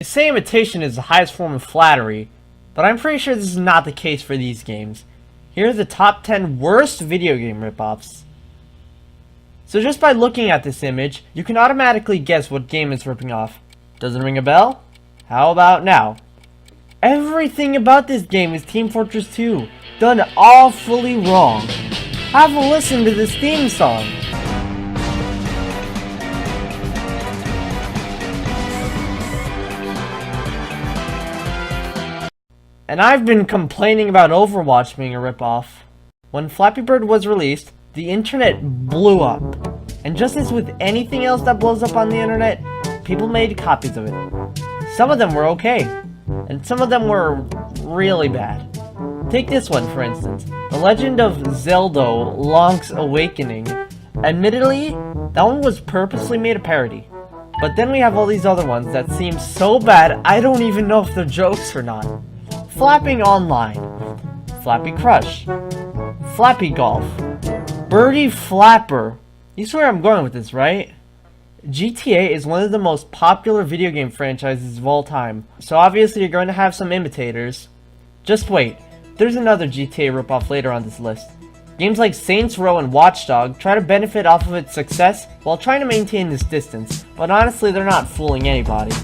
They say imitation is the highest form of flattery, but I'm pretty sure this is not the case for these games. Here are the top 10 worst video game ripoffs. So just by looking at this image, you can automatically guess what game it's ripping off. Doesn't ring a bell? How about now? Everything about this game is Team Fortress 2, done awfully wrong. Have a listen to this theme song. And I've been complaining about Overwatch being a ripoff. When Flappy Bird was released, the internet blew up. And just as with anything else that blows up on the internet, people made copies of it. Some of them were okay, and some of them were really bad. Take this one for instance, The Legend of Zelda Link's Awakening. Admittedly, that one was purposely made a parody. But then we have all these other ones that seem so bad I don't even know if they're jokes or not. Flapping Online, Flappy Crush, Flappy Golf, Birdie Flapper. You see where I'm going with this, right? GTA is one of the most popular video game franchises of all time, so obviously you're going to have some imitators. Just wait, there's another GTA ripoff later on this list. Games like Saints Row and Watch Dogs try to benefit off of its success while trying to maintain this distance, but honestly they're not fooling anybody.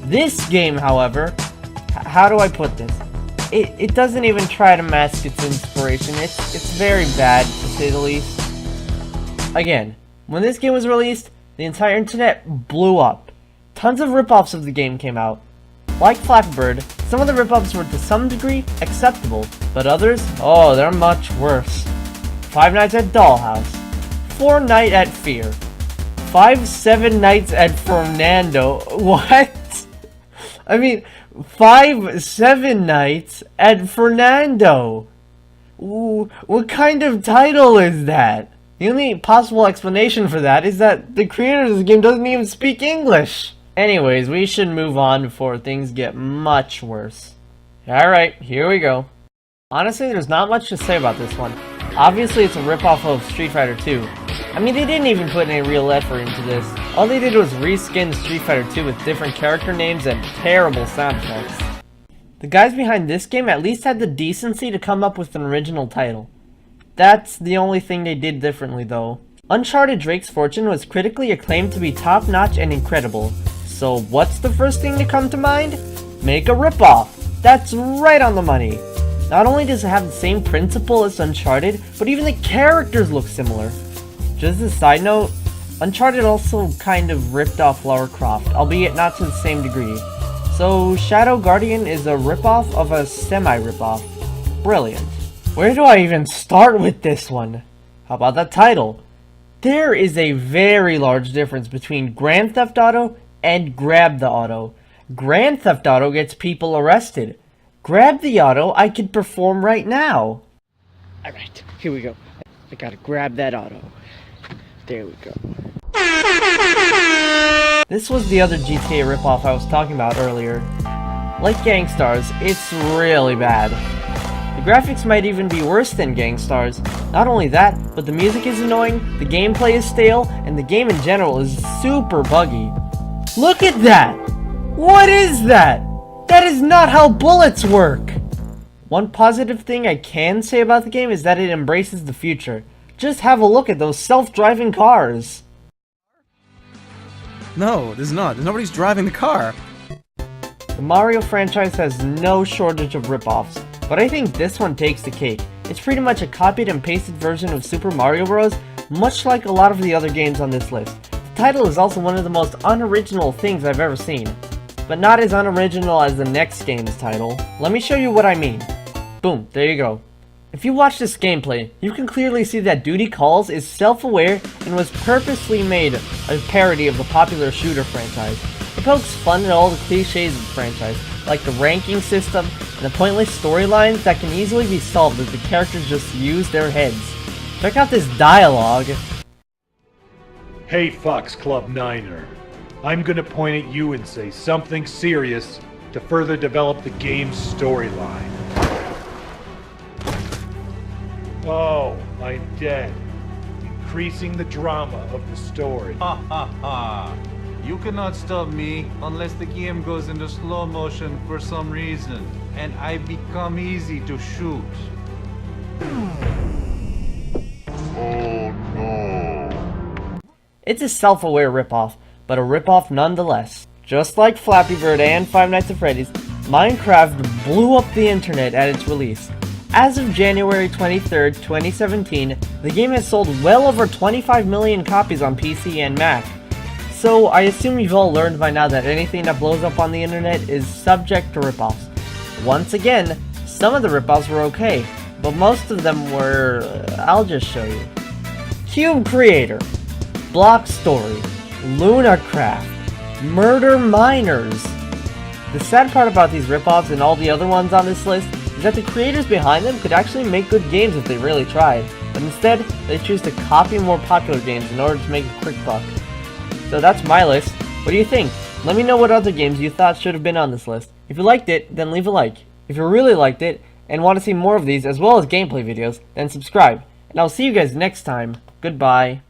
This game, however, how do I put this? It doesn't even try to mask its inspiration. It's very bad, to say the least. Again, when this game was released, the entire internet blew up. Tons of ripoffs of the game came out. Like Flappy Bird, some of the ripoffs were to some degree acceptable, but others, oh, they're much worse. Five Nights at Dollhouse, Four Night at Fear, 7 Nights at Fernando. What? I mean, 7 Nights at Fernando. Ooh, what kind of title is that? The only possible explanation for that is that the creator of this game doesn't even speak English. Anyways, we should move on before things get much worse. Alright, here we go. Honestly, there's not much to say about this one. Obviously, it's a ripoff of Street Fighter 2. I mean, they didn't even put any real effort into this. All they did was reskin Street Fighter 2 with different character names and terrible sound effects. The guys behind this game at least had the decency to come up with an original title. That's the only thing they did differently though. Uncharted Drake's Fortune was critically acclaimed to be top-notch and incredible. So what's the first thing to come to mind? Make a ripoff! That's right on the money! Not only does it have the same principle as Uncharted, but even the characters look similar. Just as a side note, Uncharted also kind of ripped off Lara Croft, albeit not to the same degree. So Shadow Guardian is a ripoff of a semi-ripoff. Brilliant. Where do I even start with this one? How about that title? There is a very large difference between Grand Theft Auto and Grab the Auto. Grand Theft Auto gets people arrested. Grab the Auto I could perform right now. Alright, here we go. I gotta grab that auto. There we go. This was the other GTA ripoff I was talking about earlier. Like Gangstars, it's really bad. The graphics might even be worse than Gangstars. Not only that, but the music is annoying, the gameplay is stale, and the game in general is super buggy. Look at that! What is that? That is not how bullets work! One positive thing I can say about the game is that it embraces the future. Just have a look at those self-driving cars. No, there's not. Nobody's driving the car. The Mario franchise has no shortage of ripoffs, but I think this one takes the cake. It's pretty much a copied and pasted version of Super Mario Bros., much like a lot of the other games on this list. The title is also one of the most unoriginal things I've ever seen, but not as unoriginal as the next game's title. Let me show you what I mean. Boom, there you go. If you watch this gameplay, you can clearly see that Duty Calls is self-aware and was purposely made a parody of the popular shooter franchise. It pokes fun at all the cliches of the franchise, like the ranking system and the pointless storylines that can easily be solved if the characters just use their heads. Check out this dialogue. Hey Fox Club Niner, I'm gonna point at you and say something serious to further develop the game's storyline. Oh, I'm dead. Increasing the drama of the story. Ha ha ha. You cannot stop me unless the game goes into slow motion for some reason, and I become easy to shoot. Oh no. It's a self-aware ripoff, but a ripoff nonetheless. Just like Flappy Bird and Five Nights at Freddy's, Minecraft blew up the internet at its release. As of January 23rd, 2017, the game has sold well over 25 million copies on PC and Mac. So I assume you've all learned by now that anything that blows up on the internet is subject to ripoffs. Once again, some of the ripoffs were okay, but most of them were... I'll just show you. Cube Creator, Block Story, LunaCraft, Murder Miners. The sad part about these ripoffs and all the other ones on this list is that the creators behind them could actually make good games if they really tried, but instead they choose to copy more popular games in order to make a quick buck. So that's my list. What do you think? Let me know what other games you thought should have been on this list. If you liked it, then leave a like. If you really liked it and want to see more of these as well as gameplay videos, then subscribe. And I'll see you guys next time. Goodbye.